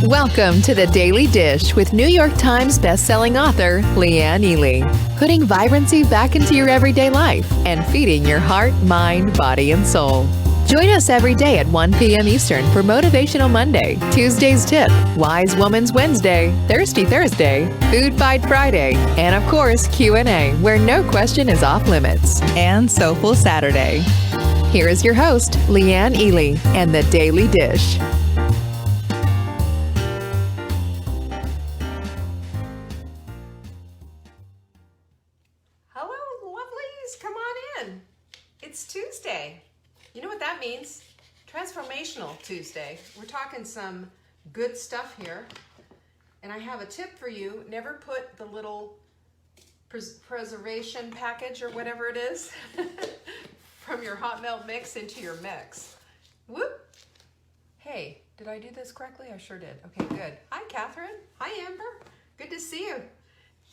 Welcome to the Daily Dish with New York Times bestselling author Leanne Ely. Putting vibrancy back into your everyday life and feeding your heart, mind, body, and soul. Join us every day at 1 p.m. Eastern for Motivational Monday, Tuesday's Tip, Wise Woman's Wednesday, Thirsty Thursday, Food Fight Friday, and of course Q&A, where no question is off limits, and Soulful Saturday. Here is your host, Leanne Ely, and the Daily Dish. Come on in. It's Tuesday. You know what that means? Transformational Tuesday. We're talking some good stuff here. And I have a tip for you. Never put the little preservation package or whatever it is from your hot melt mix into your mix. Whoop. Hey, did I do this correctly? I sure did. Okay, good. Hi, Catherine. Hi, Amber. Good to see you.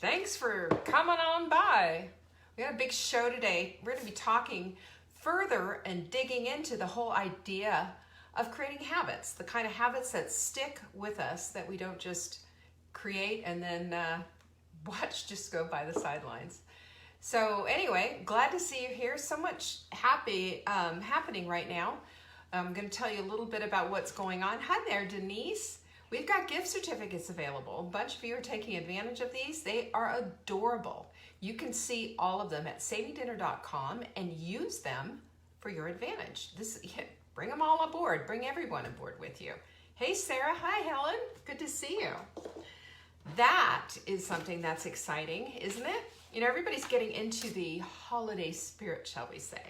Thanks for coming on by. We got a big show today. We're going to be talking further and digging into the whole idea of creating habits, the kind of habits that stick with us, that we don't just create and then watch just go by the sidelines. So anyway, glad to see you here. So much happening right now. I'm going to tell you a little bit about what's going on. Hi there, Denise. We've got gift certificates available. A bunch of you are taking advantage of these. They are adorable. You can see all of them at savinggdinner.com and use them for your advantage. Bring them all aboard. Bring everyone aboard with you. Hey, Sarah. Hi, Helen. Good to see you. That is something that's exciting, isn't it? You know, everybody's getting into the holiday spirit, shall we say.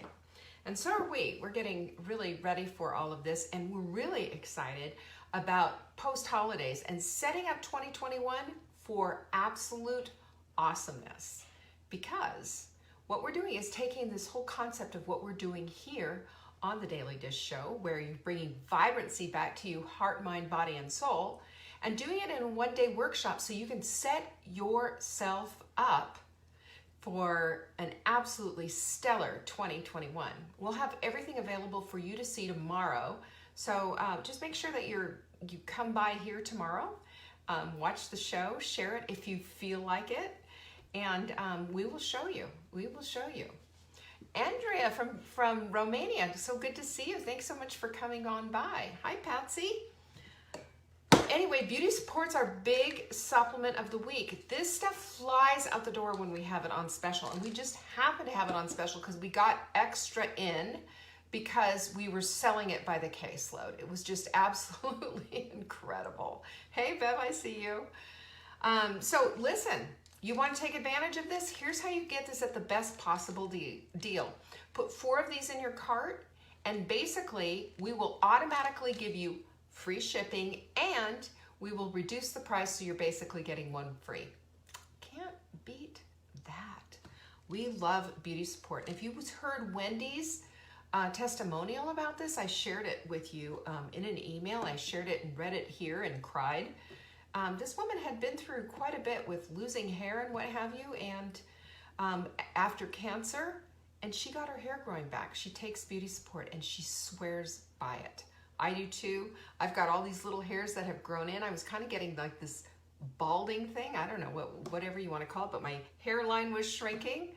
And so are we. We're getting really ready for all of this, and we're really excited about post-holidays and setting up 2021 for absolute awesomeness. Because what we're doing is taking this whole concept of what we're doing here on the Daily Dish Show, where you're bringing vibrancy back to you, heart, mind, body, and soul, and doing it in a one-day workshop so you can set yourself up for an absolutely stellar 2021. We'll have everything available for you to see tomorrow. So just make sure that you come by here tomorrow, watch the show, share it if you feel like it, and we will show you. We will show you. Andrea from Romania, so good to see you. Thanks so much for coming on by. Hi, Patsy. Anyway, beauty support's our big supplement of the week. This stuff flies out the door when we have it on special, and we just happen to have it on special because we got extra in because we were selling it by the caseload. It was just absolutely incredible. Hey, Bev, I see you. So listen, you want to take advantage of this? Here's how you get this at the best possible deal. Put 4 of these in your cart, and basically we will automatically give you free shipping, and we will reduce the price so you're basically getting 1 free. Can't beat that. We love beauty support. If you heard Wendy's testimonial about this, I shared it with you in an email. I shared it and read it here and cried. This woman had been through quite a bit with losing hair and what have you, and after cancer, and she got her hair growing back. She takes beauty support and she swears by it. I do too. I've got all these little hairs that have grown in. I was kind of getting like this balding thing. I don't know, whatever you want to call it, but my hairline was shrinking.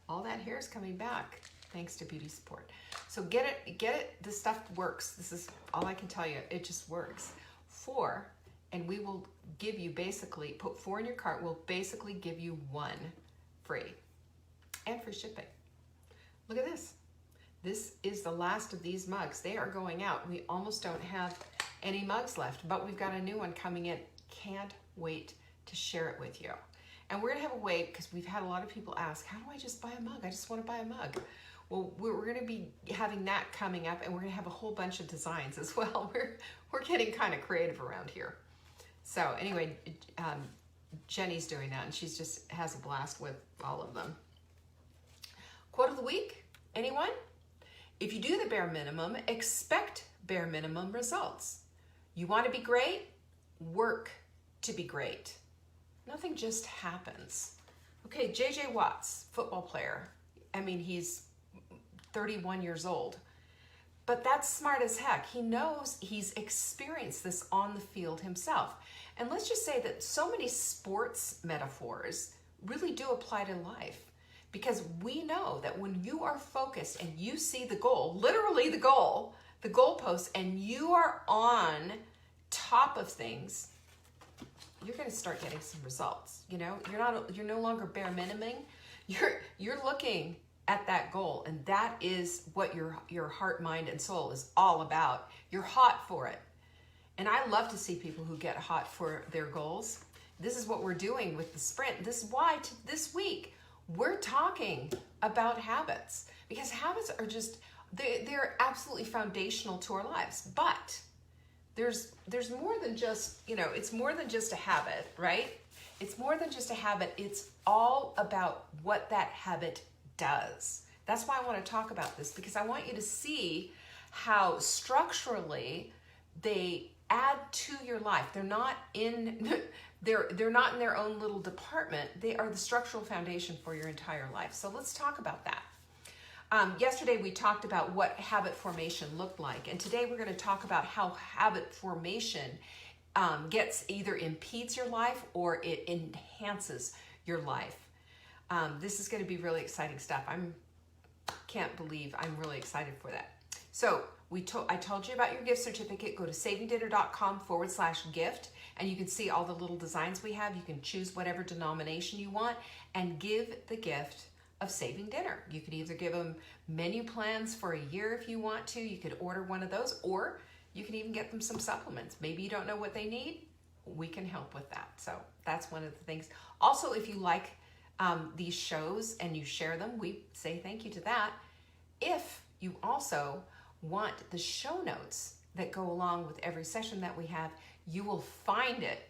All that hair is coming back thanks to beauty support. So get it. This stuff works. This is all I can tell you. It just works. 4, and we will give you basically, put 4 in your cart, we'll basically give you 1 free and free shipping. Look at this. This is the last of these mugs. They are going out. We almost don't have any mugs left, but we've got a new one coming in. Can't wait to share it with you. And we're gonna have a way, because we've had a lot of people ask, how do I just buy a mug? I just wanna buy a mug. Well, we're gonna be having that coming up, and we're gonna have a whole bunch of designs as well. We're getting kind of creative around here. So anyway, Jenny's doing that, and she's just has a blast with all of them. Quote of the week, anyone? If you do the bare minimum, expect bare minimum results. You want to be great? Work to be great. Nothing just happens. Okay, J.J. Watts, football player. I mean, he's 31 years old. But that's smart as heck. He knows, he's experienced this on the field himself. And let's just say that so many sports metaphors really do apply to life, because we know that when you are focused and you see the goal, literally the goal, the goalpost, and you are on top of things, you're going to start getting some results. You know, you're no longer bare minimuming. You're looking at that goal, and that is what your heart, mind, and soul is all about. You're hot for it. And I love to see people who get hot for their goals. This is what we're doing with the sprint. This is why this week we're talking about habits, because habits are just, they're absolutely foundational to our lives. But there's more than just, it's more than just a habit, right? It's more than just a habit. It's all about what that habit does. That's why I want to talk about this, because I want you to see how structurally they add to your life. They're not in they're not in their own little department. They are the structural foundation for your entire life. So let's talk about that. Yesterday we talked about what habit formation looked like, and today we're going to talk about how habit formation either impedes your life or it enhances your life. This is going to be really exciting stuff. Can't believe I'm really excited for that. So I told you about your gift certificate. Go to savingdinner.com/gift, and you can see all the little designs we have. You can choose whatever denomination you want and give the gift of Saving Dinner. You could either give them menu plans for a year if you want to. You could order one of those, or you can even get them some supplements. Maybe you don't know what they need. We can help with that. So that's one of the things. Also, if you like these shows and you share them, we say thank you to that. If you also want the show notes that go along with every session that we have, you will find it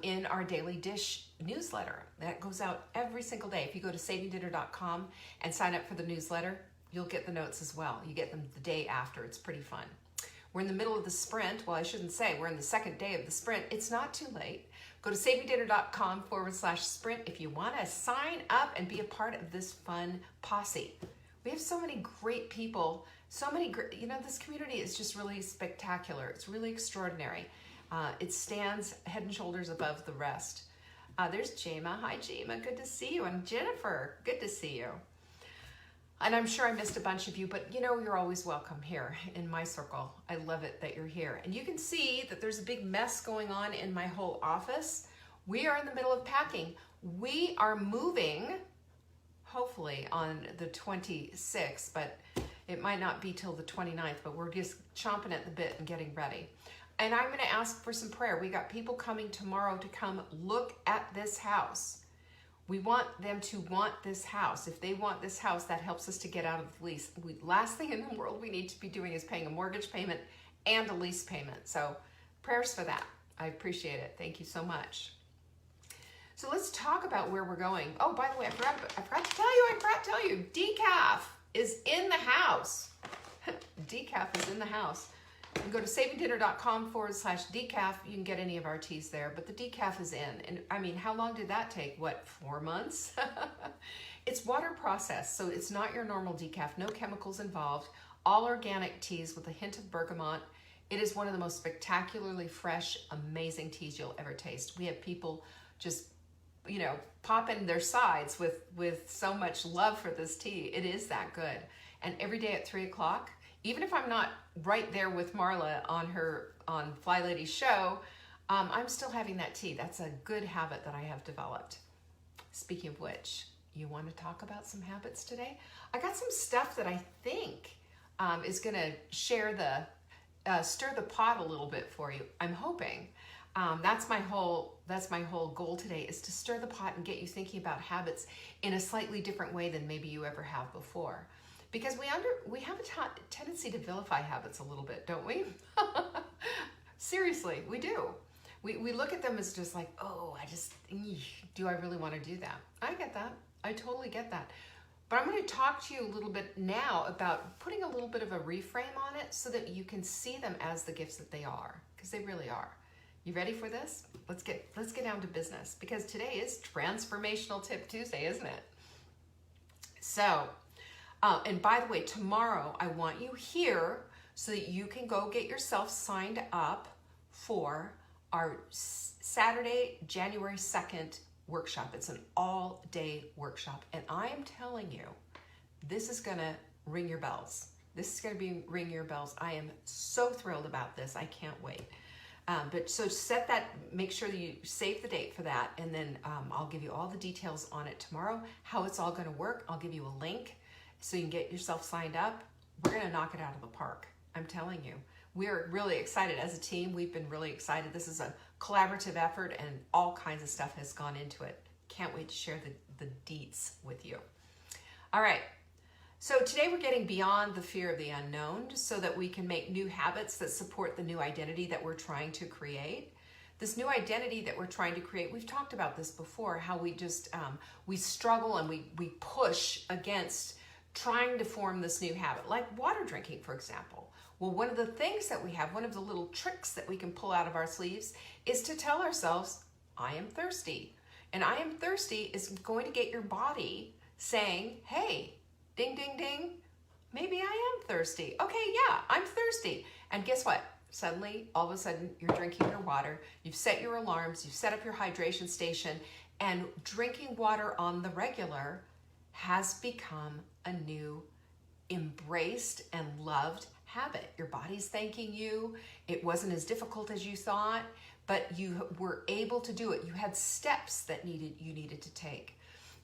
in our Daily Dish newsletter that goes out every single day. If you go to savingdinner.com and sign up for the newsletter, you'll get the notes as well. You get them the day after. It's pretty fun. We're in the middle of the sprint. Well, I shouldn't say we're in the second day of the sprint. It's not too late. Go to savingdinner.com/sprint if you want to sign up and be a part of this fun posse. We have so many great people, so many great, this community is just really spectacular. It's really extraordinary. It stands head and shoulders above the rest. There's Jema. Hi, Jema. Good to see you. And Jennifer, good to see you. And I'm sure I missed a bunch of you, but you're always welcome here in my circle. I love it that you're here. And you can see that there's a big mess going on in my whole office. We are in the middle of packing. We are moving, hopefully on the 26th, but it might not be till the 29th, but we're just chomping at the bit and getting ready. And I'm going to ask for some prayer. We got people coming tomorrow to come look at this house. We want them to want this house. If they want this house, that helps us to get out of the lease. Last thing in the world we need to be doing is paying a mortgage payment and a lease payment. So prayers for that. I appreciate it. Thank you so much. So let's talk about where we're going. Oh, by the way, I forgot to tell you, decaf is in the house. Decaf is in the house. You can go to savingdinner.com/decaf. You can get any of our teas there, but the decaf is in. And I mean, how long did that take? 4 months? It's water processed, so it's not your normal decaf. No chemicals involved. All organic teas with a hint of bergamot. It is one of the most spectacularly fresh, amazing teas you'll ever taste. We have people just, pop in their sides with so much love for this tea. It is that good. And every day at 3 o'clock, even if I'm not right there with Marla on Fly Lady's show, I'm still having that tea. That's a good habit that I have developed. Speaking of which, you want to talk about some habits today? I got some stuff that I think is going to stir the pot a little bit for you. I'm hoping. That's my whole goal today, is to stir the pot and get you thinking about habits in a slightly different way than maybe you ever have before. Because we have a tendency to vilify habits a little bit, don't we? Seriously, we do. We look at them as just like, oh, do I really want to do that? I get that. I totally get that. But I'm going to talk to you a little bit now about putting a little bit of a reframe on it so that you can see them as the gifts that they are, because they really are. You ready for this? Let's get down to business, because today is Transformational Tip Tuesday, isn't it? So, And by the way, tomorrow I want you here so that you can go get yourself signed up for our Saturday, January 2nd workshop. It's an all-day workshop. And I am telling you, this is going to ring your bells. This is going to ring your bells. I am so thrilled about this. I can't wait. But so set that, make sure that you save the date for that, and then I'll give you all the details on it tomorrow, how it's all going to work. I'll give you a link so you can get yourself signed up. We're going to knock it out of the park. I'm telling you. We're really excited as a team. We've been really excited. This is a collaborative effort, and all kinds of stuff has gone into it. Can't wait to share the deets with you. All right. So today we're getting beyond the fear of the unknown so that we can make new habits that support the new identity that we're trying to create. This new identity that we're trying to create, we've talked about this before, how we just, we struggle and we push against trying to form this new habit, like water drinking, for example. Well, one of the things that we have, one of the little tricks that we can pull out of our sleeves is to tell ourselves, I am thirsty. And I am thirsty is going to get your body saying, hey, ding, ding, ding, maybe I am thirsty. Okay, yeah, I'm thirsty. And guess what? Suddenly, all of a sudden, you're drinking your water. You've set your alarms. You've set up your hydration station. And drinking water on the regular has become a new embraced and loved habit. Your body's thanking you. It wasn't as difficult as you thought, but you were able to do it. You had steps that you needed to take.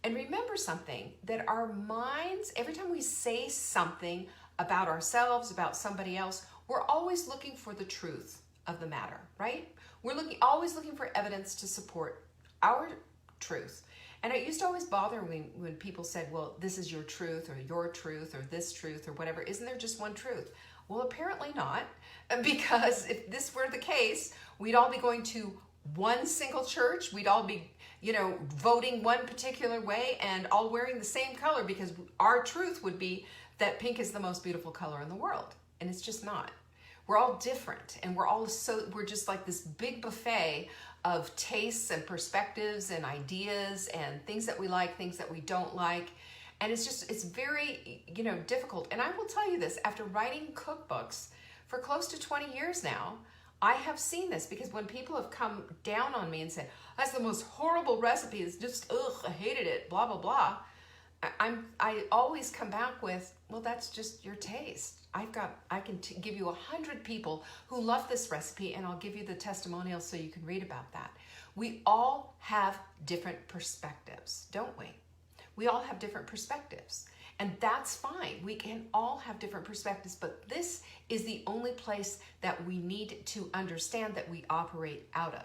And remember something, that our minds, every time we say something about ourselves, about somebody else, we're always looking for the truth of the matter, right? We're always looking for evidence to support our truth. And it used to always bother me when people said, well, this is your truth or this truth or whatever. Isn't there just one truth? Well, apparently not, because if this were the case, we'd all be going to one single church. We'd all be, voting one particular way and all wearing the same color, because our truth would be that pink is the most beautiful color in the world. And it's just not. We're all different, and we're just like this big buffet of tastes and perspectives and ideas and things that we like, things that we don't like. And it's very, difficult. And I will tell you this, after writing cookbooks for close to 20 years now, I have seen this, because when people have come down on me and said, that's the most horrible recipe, it's just, I hated it, blah, blah, blah. I always come back with, well, that's just your taste. I can give you 100 people who love this recipe, and I'll give you the testimonials so you can read about that. We all have different perspectives, don't we? We all have different perspectives, and that's fine. We can all have different perspectives, but this is the only place that we need to understand that we operate out of.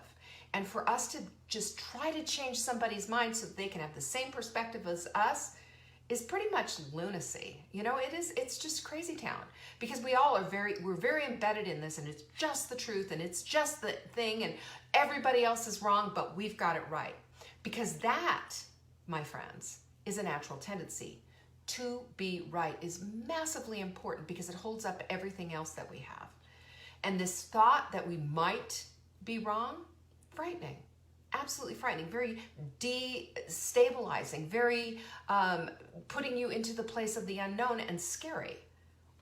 And for us to just try to change somebody's mind so that they can have the same perspective as us is pretty much lunacy. It's just crazy town, because we're very embedded in this, and it's just the truth, and it's just the thing, and everybody else is wrong, but we've got it right. Because that, my friends, is a natural tendency. To be right is massively important, because it holds up everything else that we have. And this thought that we might be wrong, frightening. Absolutely frightening, very destabilizing, very putting you into the place of the unknown, and scary.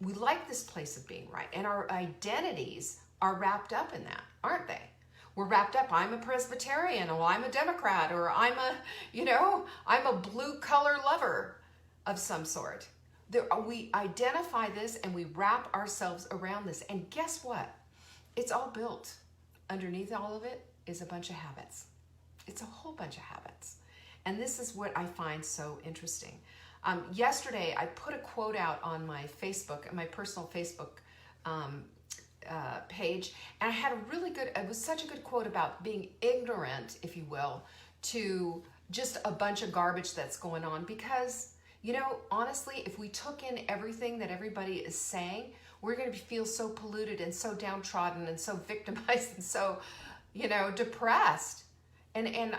We like this place of being right, and our identities are wrapped up in that, aren't they? We're wrapped up, I'm a Presbyterian, or I'm a Democrat, or I'm a blue collar lover of some sort. We identify this and we wrap ourselves around this. And guess what? It's all built. Underneath all of it is a bunch of habits. It's a whole bunch of habits. And this is what I find so interesting. Yesterday, I put a quote out on my Facebook, my personal Facebook page, and I had it was such a good quote about being ignorant, if you will, to just a bunch of garbage that's going on. Because, honestly, if we took in everything that everybody is saying, we're going to feel so polluted and so downtrodden and so victimized and so, depressed. And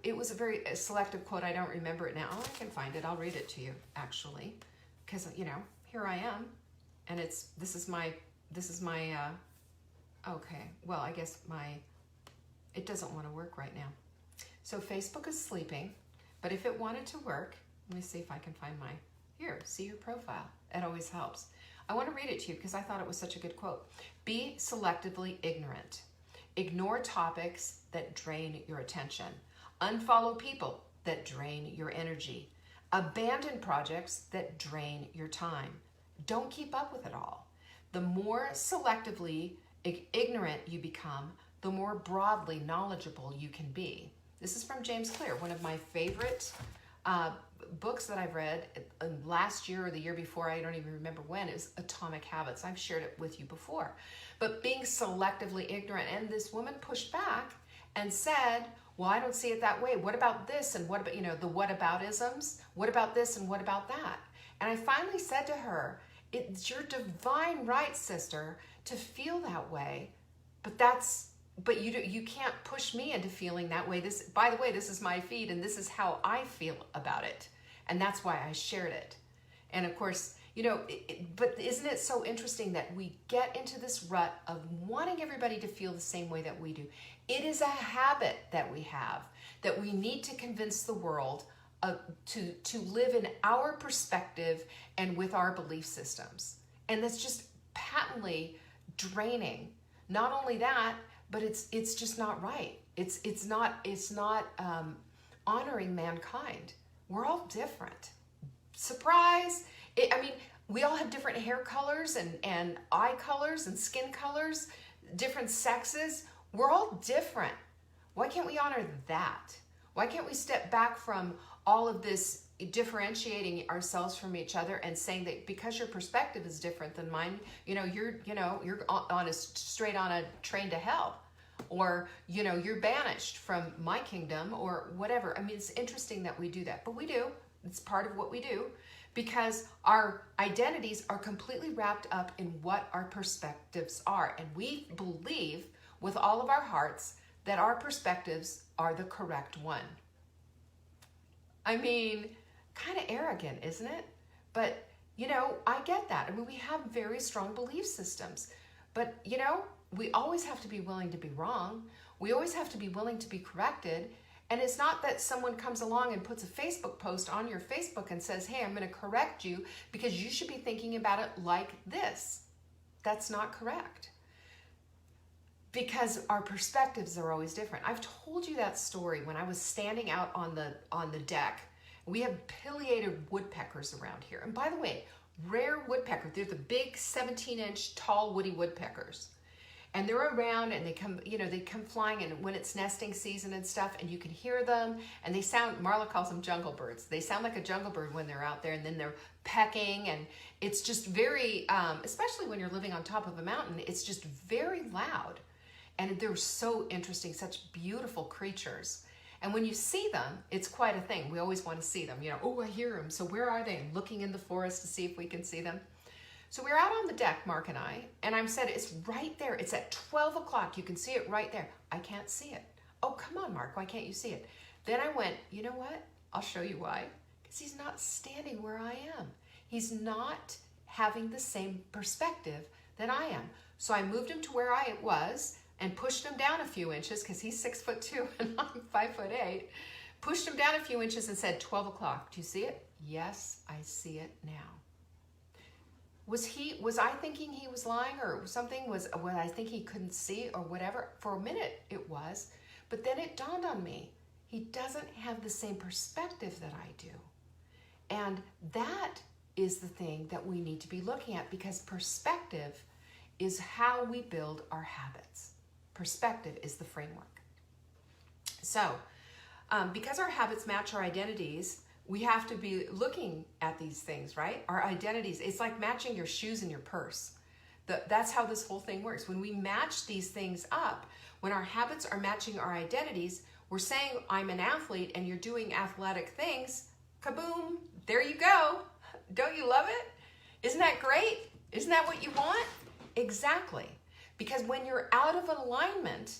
it was a very selective quote. I don't remember it now. Oh, I can find it. I'll read it to you, actually, because here I am, and this is my okay. Well, I guess it doesn't want to work right now. So Facebook is sleeping, but if it wanted to work, let me see if I can find Here, see your profile. It always helps. I want to read it to you because I thought it was such a good quote. Be selectively ignorant. Ignore topics that drain your attention. Unfollow people that drain your energy. Abandon projects that drain your time. Don't keep up with it all. The more selectively ignorant you become, the more broadly knowledgeable you can be. This is from James Clear, one of my favorite books that I've read last year or the year before. I don't even remember when. It was Atomic Habits. I've shared it with you before. But being selectively ignorant, and this woman pushed back and said, well, I don't see it that way. What about this? And what about, the whataboutisms? What about this and what about that? And I finally said to her, it's your divine right, sister, to feel that way, but you can't push me into feeling that way. By the way, this is my feed and this is how I feel about it. And that's why I shared it. And of course, but isn't it so interesting that we get into this rut of wanting everybody to feel the same way that we do? It is a habit that we have, that we need to convince the world to live in our perspective and with our belief systems. And that's just patently draining. Not only that, but it's just not right. It's not honoring mankind. We're all different. Surprise! We all have different hair colors and eye colors and skin colors, different sexes. We're all different. Why can't we honor that? Why can't we step back from all of this differentiating ourselves from each other and saying that because your perspective is different than mine, you're straight on a train to hell, or you're banished from my kingdom or whatever. It's interesting that we do that, but we do. It's part of what we do because our identities are completely wrapped up in what our perspectives are, and we believe with all of our hearts that our perspectives are the correct one. Kind of arrogant, isn't it? But, I get that. We have very strong belief systems. But, we always have to be willing to be wrong. We always have to be willing to be corrected. And it's not that someone comes along and puts a Facebook post on your Facebook and says, hey, I'm going to correct you because you should be thinking about it like this. That's not correct. Because our perspectives are always different. I've told you that story when I was standing out on the deck. We have pileated woodpeckers around here. And by the way, rare woodpecker, they're the big 17-inch tall woody woodpeckers. And they're around and they come flying, and when it's nesting season and stuff, and you can hear them, and they sound, Marla calls them jungle birds. They sound like a jungle bird when they're out there, and then they're pecking, and it's just very, especially when you're living on top of a mountain, it's just very loud. And they're so interesting, such beautiful creatures. And when you see them, it's quite a thing. We always want to see them. Oh, I hear them. So where are they? I'm looking in the forest to see if we can see them. So we're out on the deck, Mark and I said, it's right there. It's at 12 o'clock. You can see it right there. I can't see it. Oh, come on, Mark. Why can't you see it? Then I went, you know what? I'll show you why. Because he's not standing where I am. He's not having the same perspective that I am. So I moved him to where I was and pushed him down a few inches because he's 6'2" and I'm 5'8". Pushed him down a few inches and said, 12 o'clock. Do you see it? Yes, I see it now. Was I thinking he was lying or something? Was I think he couldn't see or whatever? For a minute it was, but then it dawned on me. He doesn't have the same perspective that I do. And that is the thing that we need to be looking at, because perspective is how we build our habits. Perspective is the framework. So, because our habits match our identities, we have to be looking at these things, right? Our identities, it's like matching your shoes and your purse. That's how this whole thing works. When we match these things up, when our habits are matching our identities, we're saying, I'm an athlete and you're doing athletic things, kaboom, there you go. Don't you love it? Isn't that great? Isn't that what you want? Exactly. Because when you're out of alignment,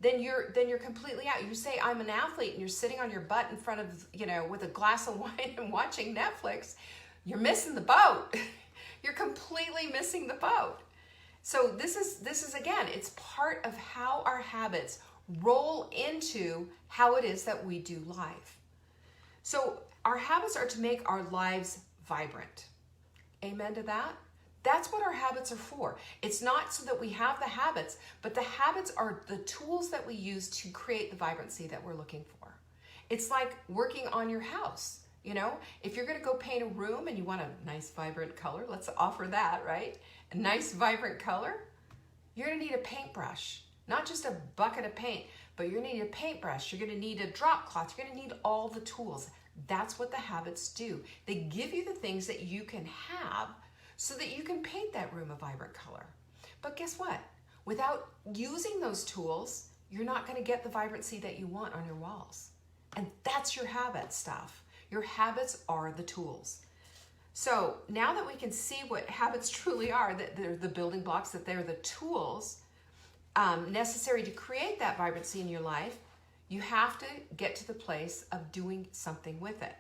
then you're completely out. You say, I'm an athlete, and you're sitting on your butt in front of, with a glass of wine and watching Netflix, you're missing the boat. You're completely missing the boat. So this is again, it's part of how our habits roll into how it is that we do life. So our habits are to make our lives vibrant. Amen to that? That's what our habits are for. It's not so that we have the habits, but the habits are the tools that we use to create the vibrancy that we're looking for. It's like working on your house. You know, if you're going to go paint a room and you want a nice vibrant color, let's offer that, right? A nice vibrant color. You're going to need a paintbrush, not just a bucket of paint, but you're going to need a paintbrush. You're going to need a drop cloth. You're going to need all the tools. That's what the habits do. They give you the things that you can have so that you can paint that room a vibrant color. But guess what? Without using those tools, you're not going to get the vibrancy that you want on your walls. And that's your habit stuff. Your habits are the tools. So now that we can see what habits truly are, that they're the building blocks, that they're the tools necessary to create that vibrancy in your life, you have to get to the place of doing something with it.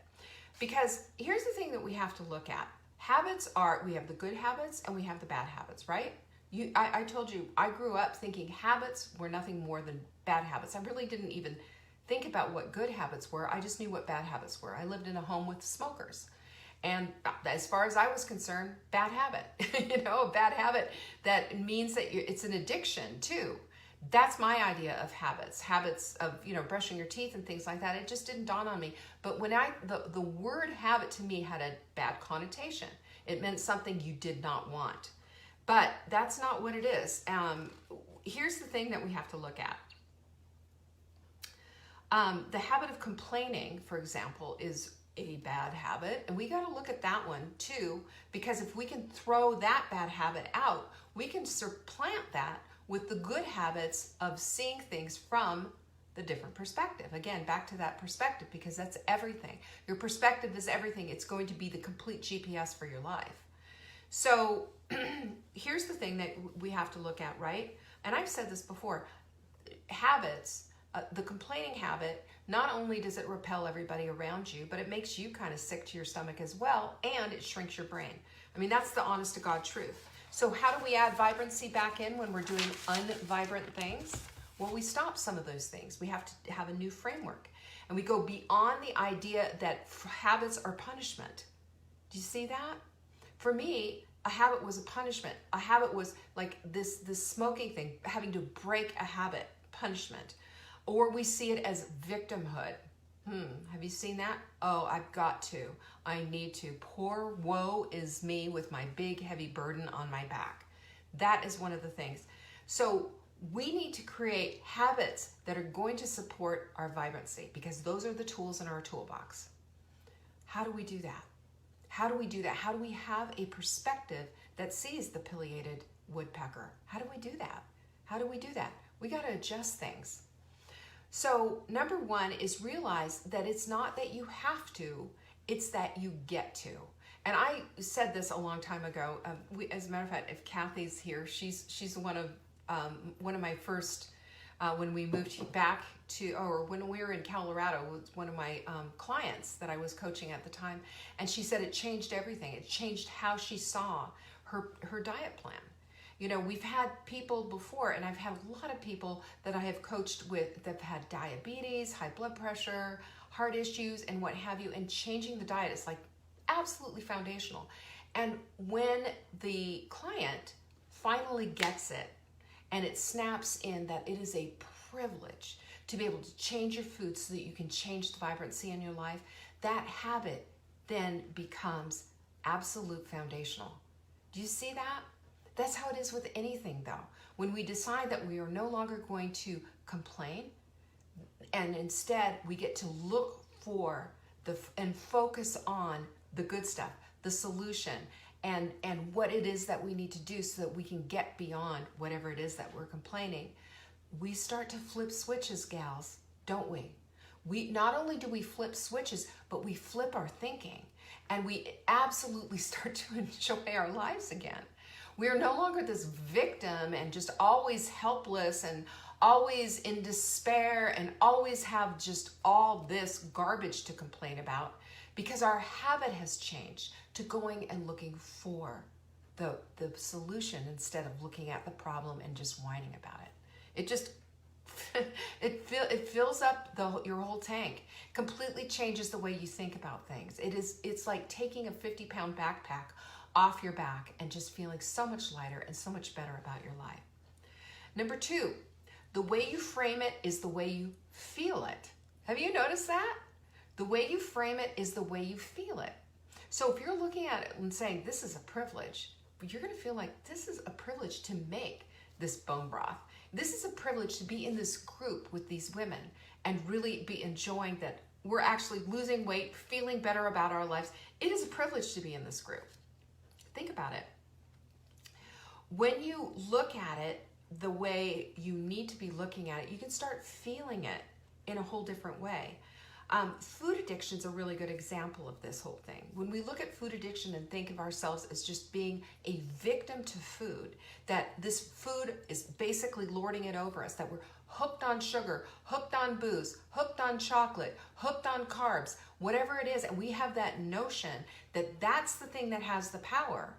Because here's the thing that we have to look at. Habits are, we have the good habits and we have the bad habits, right? I told you, I grew up thinking habits were nothing more than bad habits. I really didn't even think about what good habits were. I just knew what bad habits were. I lived in a home with smokers. And as far as I was concerned, bad habit, a bad habit that means that it's an addiction too. That's my idea of habits of, brushing your teeth and things like that. It just didn't dawn on me. But when the word habit to me had a bad connotation. It meant something you did not want. But that's not what it is. Here's the thing that we have to look at. The habit of complaining, for example, is a bad habit, and we got to look at that one too, because if we can throw that bad habit out, we can supplant that with the good habits of seeing things from the different perspective. Again, back to that perspective, because that's everything. Your perspective is everything. It's going to be the complete GPS for your life. So here's the thing that we have to look at, right? And I've said this before, habits, the complaining habit, not only does it repel everybody around you, but it makes you kind of sick to your stomach as well, and it shrinks your brain. I mean, that's the honest to God truth. So how do we add vibrancy back in when we're doing unvibrant things? Well, we stop some of those things. We have to have a new framework, and we go beyond the idea that habits are punishment. Do you see that? For me, a habit was a punishment. A habit was like this smoking thing, having to break a habit, punishment. Or we see it as victimhood. Have you seen that? Oh, I've got to. I need to. Poor woe is me with my big heavy burden on my back. That is one of the things. So we need to create habits that are going to support our vibrancy, because those are the tools in our toolbox. How do we do that? How do we do that? How do we have a perspective that sees the pileated woodpecker? How do we do that? How do we do that? We got to adjust things. So number one is realize that it's not that you have to, it's that you get to. And I said this a long time ago. As a matter of fact, if Kathy's here, she's one of my first, when we moved back to, or when we were in Colorado, was one of my clients that I was coaching at the time. And she said it changed everything. It changed how she saw her diet plan. We've had people before, and I've had a lot of people that I have coached with that have had diabetes, high blood pressure, heart issues, and what have you, and changing the diet is like absolutely foundational. And when the client finally gets it, and it snaps in that it is a privilege to be able to change your food so that you can change the vibrancy in your life, that habit then becomes absolute foundational. Do you see that? That's how it is with anything, though. When we decide that we are no longer going to complain, and instead we get to look for and focus on the good stuff, the solution, and what it is that we need to do so that we can get beyond whatever it is that we're complaining, we start to flip switches, gals, don't we? We not only do we flip switches, but we flip our thinking, and we absolutely start to enjoy our lives again. We are no longer this victim and just always helpless and always in despair and always have just all this garbage to complain about, because our habit has changed to going and looking for the solution instead of looking at the problem and just whining about it. It just, It fills up your whole tank. Completely changes the way you think about things. It's like taking a 50-pound backpack off your back and just feeling so much lighter and so much better about your life. Number 2, the way you frame it is the way you feel it. Have you noticed that? The way you frame it is the way you feel it. So if you're looking at it and saying, this is a privilege, you're going to feel like this is a privilege to make this bone broth. This is a privilege to be in this group with these women and really be enjoying that we're actually losing weight, feeling better about our lives. It is a privilege to be in this group. Think about it. When you look at it the way you need to be looking at it, you can start feeling it in a whole different way. Food addiction is a really good example of this whole thing. When we look at food addiction and think of ourselves as just being a victim to food, that this food is basically lording it over us, that we're hooked on sugar, hooked on booze, hooked on chocolate, hooked on carbs, whatever it is, and we have that notion that that's the thing that has the power,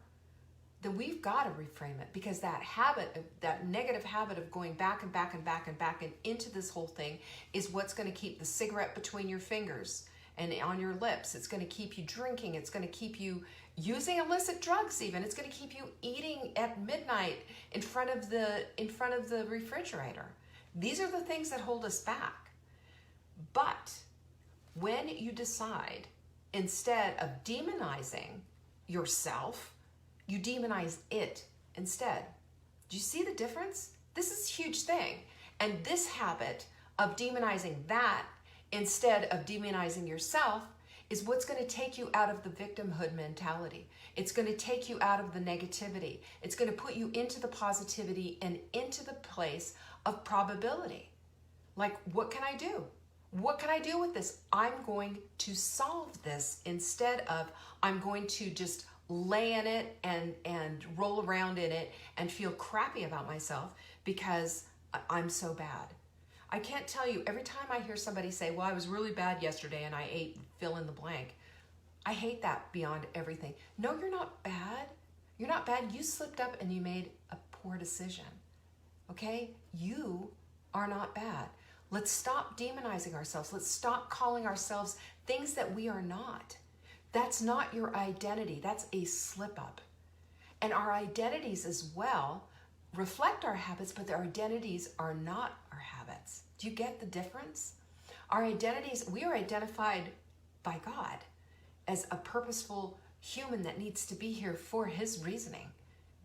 then we've got to reframe it, because that habit, that negative habit of going back and back and back and back and into this whole thing is what's going to keep the cigarette between your fingers and on your lips. It's going to keep you drinking. It's going to keep you using illicit drugs even. It's going to keep you eating at midnight in front of the refrigerator. These are the things that hold us back. But when you decide, instead of demonizing yourself, you demonize it instead. Do you see the difference? This is a huge thing. And this habit of demonizing that instead of demonizing yourself is what's going to take you out of the victimhood mentality. It's going to take you out of the negativity. It's going to put you into the positivity and into the place of probability. Like, what can I do? What can I do with this? I'm going to solve this instead of I'm going to just lay in it and roll around in it and feel crappy about myself because I'm so bad. I can't tell you, every time I hear somebody say, well, I was really bad yesterday and I ate fill in the blank, I hate that beyond everything. No, you're not bad. You're not bad. You slipped up and you made a poor decision. Okay? You are not bad. Let's stop demonizing ourselves. Let's stop calling ourselves things that we are not. That's not your identity. That's a slip up. And our identities as well reflect our habits, but their identities are not our habits. Do you get the difference? Our identities, we are identified by God as a purposeful human that needs to be here for his reasoning,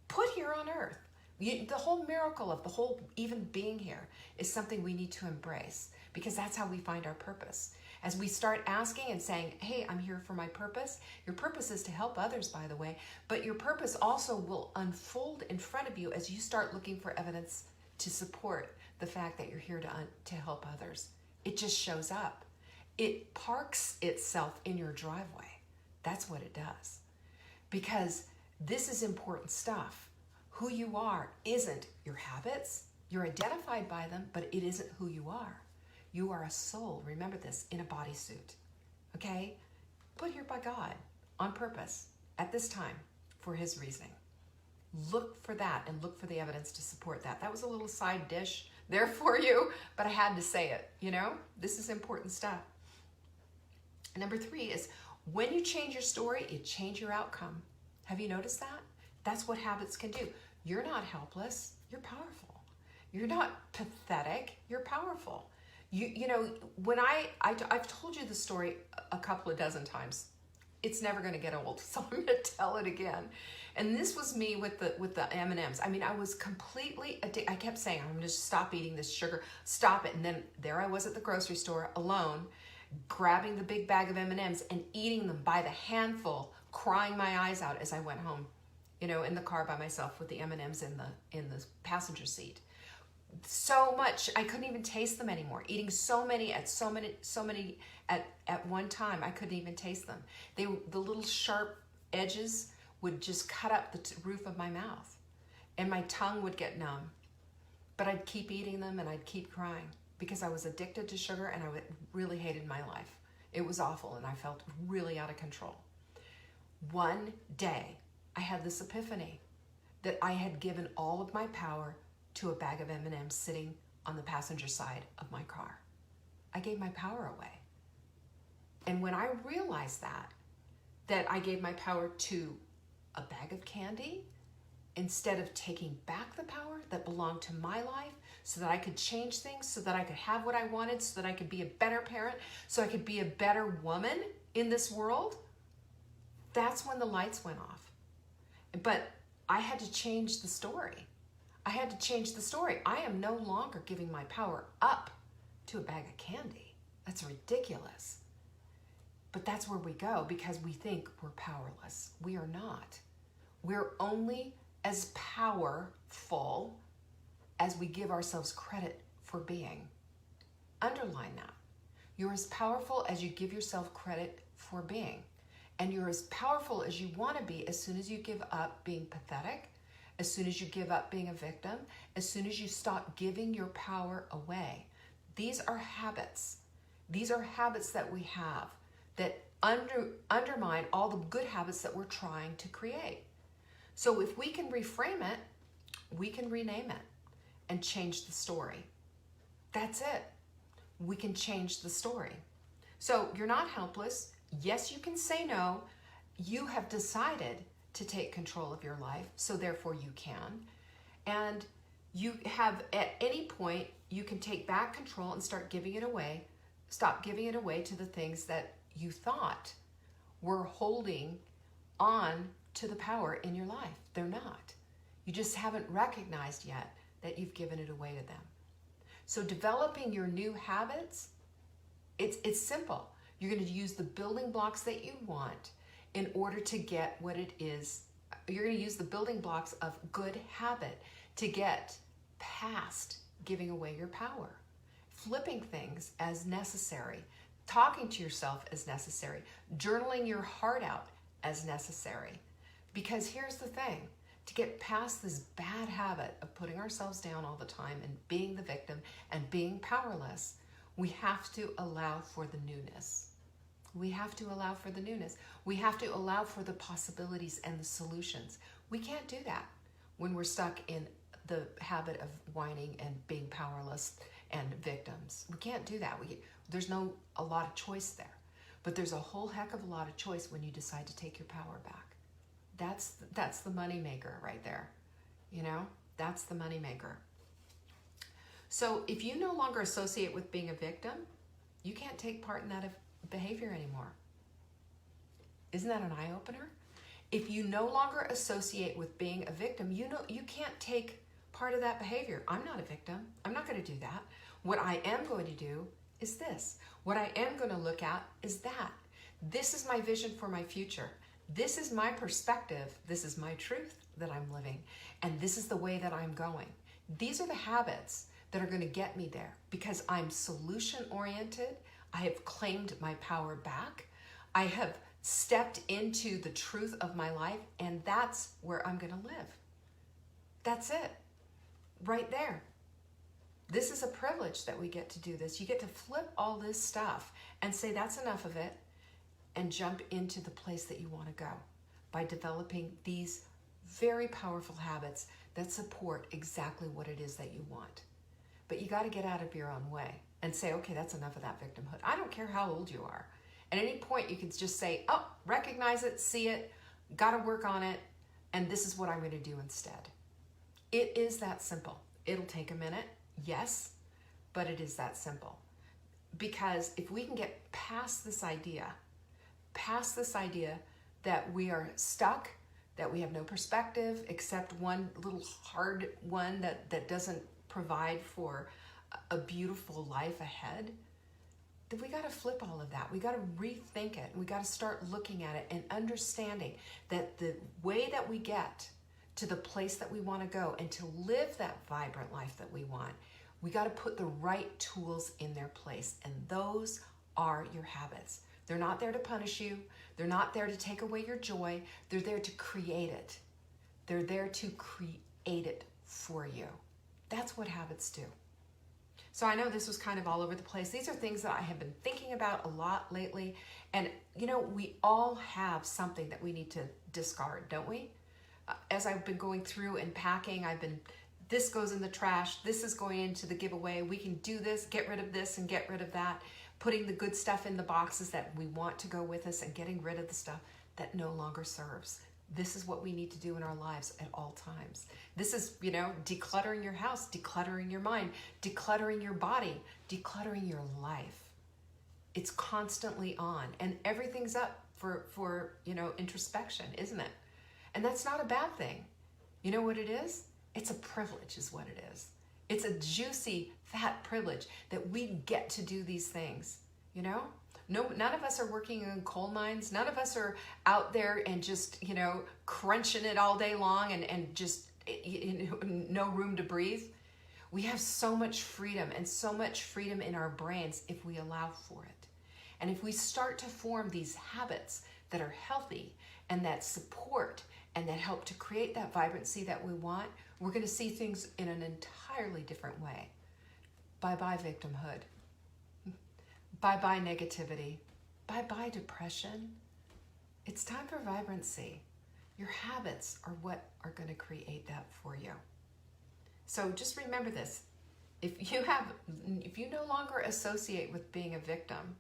put here on earth. The whole miracle of the whole even being here is something we need to embrace, because that's how we find our purpose. As we start asking and saying, hey, I'm here for my purpose. Your purpose is to help others, by the way, but your purpose also will unfold in front of you as you start looking for evidence to support the fact that you're here to help others. It just shows up. It parks itself in your driveway. That's what it does. Because this is important stuff. Who you are isn't your habits. You're identified by them, but it isn't who you are. You are a soul, remember this, in a bodysuit, okay? Put here by God, on purpose, at this time, for his reasoning. Look for that and look for the evidence to support that. That was a little side dish there for you, but I had to say it, you know? This is important stuff. Number 3 is, when you change your story, you change your outcome. Have you noticed that? That's what habits can do. You're not helpless, you're powerful. You're not pathetic, you're powerful. You know, when I've told you the story a couple of dozen times. It's never going to get old, so I'm going to tell it again. And this was me with the M&Ms. I mean, I was completely addicted. I kept saying, I'm going to stop eating this sugar, stop it. And then there I was at the grocery store alone, grabbing the big bag of M&Ms and eating them by the handful, crying my eyes out as I went home, you know, in the car by myself with the M&Ms in the passenger seat. So much, I couldn't even taste them anymore. Eating so many at one time, I couldn't even taste them. The little sharp edges would just cut up the roof of my mouth, and my tongue would get numb. But I'd keep eating them and I'd keep crying because I was addicted to sugar and I really hated my life. It was awful and I felt really out of control. One day, I had this epiphany that I had given all of my power to a bag of M&Ms sitting on the passenger side of my car. I gave my power away. And when I realized that I gave my power to a bag of candy, instead of taking back the power that belonged to my life so that I could change things, so that I could have what I wanted, so that I could be a better parent, so I could be a better woman in this world, that's when the lights went off. But I had to change the story. I had to change the story. I am no longer giving my power up to a bag of candy. That's ridiculous. But that's where we go because we think we're powerless. We are not. We're only as powerful as we give ourselves credit for being. Underline that. You're as powerful as you give yourself credit for being. And you're as powerful as you want to be as soon as you give up being pathetic, as soon as you give up being a victim, as soon as you stop giving your power away. These are habits. These are habits that we have that undermine all the good habits that we're trying to create. So if we can reframe it, we can rename it and change the story. That's it. We can change the story. So you're not helpless. Yes, you can say no. You have decided to take control of your life, so therefore you can. And you have, at any point, you can take back control and start giving it away. Stop giving it away to the things that you thought were holding on to the power in your life. They're not. You just haven't recognized yet that you've given it away to them. So developing your new habits, it's simple. You're going to use the building blocks that you want in order to get what it is. You're going to use the building blocks of good habit to get past giving away your power. Flipping things as necessary, talking to yourself as necessary, journaling your heart out as necessary. Because here's the thing, to get past this bad habit of putting ourselves down all the time and being the victim and being powerless, we have to allow for the newness. We have to allow for the newness. We have to allow for the possibilities and the solutions. We can't do that when we're stuck in the habit of whining and being powerless and victims. We can't do that. There's a lot of choice there. But there's a whole heck of a lot of choice when you decide to take your power back. That's the money maker right there. You know, that's the money maker. So if you no longer associate with being a victim, you can't take part in that behavior anymore. Isn't that an eye-opener? If you no longer associate with being a victim, you can't take part of that behavior. I'm not a victim. I'm not going to do that. What I am going to do is this. What I am going to look at is that. This is my vision for my future. This is my perspective. This is my truth that I'm living. And this is the way that I'm going. These are the habits that are going to get me there because I'm solution-oriented. I have claimed my power back. I have stepped into the truth of my life, and that's where I'm going to live. That's it. Right there. This is a privilege that we get to do this. You get to flip all this stuff and say that's enough of it and jump into the place that you want to go by developing these very powerful habits that support exactly what it is that you want. But you got to get out of your own way and say, okay, that's enough of that victimhood. I don't care how old you are. At any point, you can just say, oh, recognize it, see it, got to work on it, and this is what I'm going to do instead. It is that simple. It'll take a minute, yes, but it is that simple. Because if we can get past this idea that we are stuck, that we have no perspective except one little hard one that doesn't provide for a beautiful life ahead, then we got to flip all of that. We got to rethink it. We got to start looking at it and understanding that the way that we get to the place that we want to go and to live that vibrant life that we want, we got to put the right tools in their place. And those are your habits. They're not there to punish you. They're not there to take away your joy. They're there to create it. They're there to create it for you. That's what habits do. So I know this was kind of all over the place. These are things that I have been thinking about a lot lately. And, you know, we all have something that we need to discard, don't we? As I've been going through and packing, I've been this goes in the trash, this is going into the giveaway, we can do this, get rid of this and get rid of that, putting the good stuff in the boxes that we want to go with us and getting rid of the stuff that no longer serves. This is what we need to do in our lives at all times. This is, decluttering your house, decluttering your mind, decluttering your body, decluttering your life. It's constantly on, and everything's up for introspection, isn't it? And that's not a bad thing. You know what it is? It's a privilege is what it is. It's a juicy, fat privilege that we get to do these things, No, none of us are working in coal mines. None of us are out there and just, crunching it all day long and just no room to breathe. We have so much freedom and so much freedom in our brains if we allow for it. And if we start to form these habits that are healthy and that support and that help to create that vibrancy that we want, we're going to see things in an entirely different way. Bye-bye victimhood. Bye-bye negativity. Bye-bye depression. It's time for vibrancy. Your habits are what are going to create that for you. So just remember this. If you no longer associate with being a victim,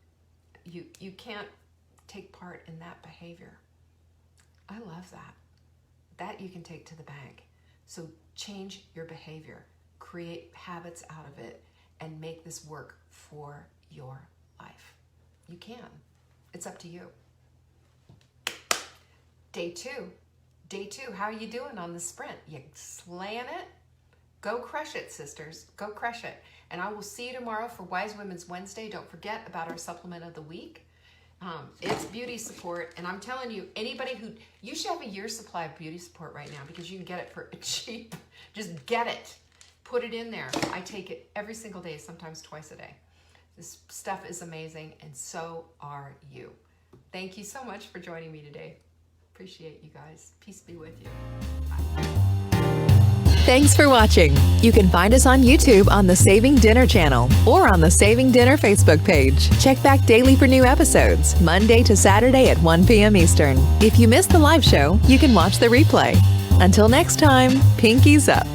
you can't take part in that behavior. I love that. That you can take to the bank. So change your behavior, create habits out of it, and make this work for your life. You can. It's up to you. Day two. How are you doing on the sprint? You slaying it? Go crush it, sisters. Go crush it. And I will see you tomorrow for Wise Women's Wednesday. Don't forget about our supplement of the week. It's beauty support. And I'm telling you, you should have a year's supply of beauty support right now because you can get it for cheap. Just get it. Put it in there. I take it every single day, sometimes twice a day. This stuff is amazing, and so are you. Thank you so much for joining me today. Appreciate you guys. Peace be with you. Bye. Thanks for watching. You can find us on YouTube on the Saving Dinner channel or on the Saving Dinner Facebook page. Check back daily for new episodes, Monday to Saturday at 1 p.m. Eastern. If you missed the live show, you can watch the replay. Until next time, pinkies up.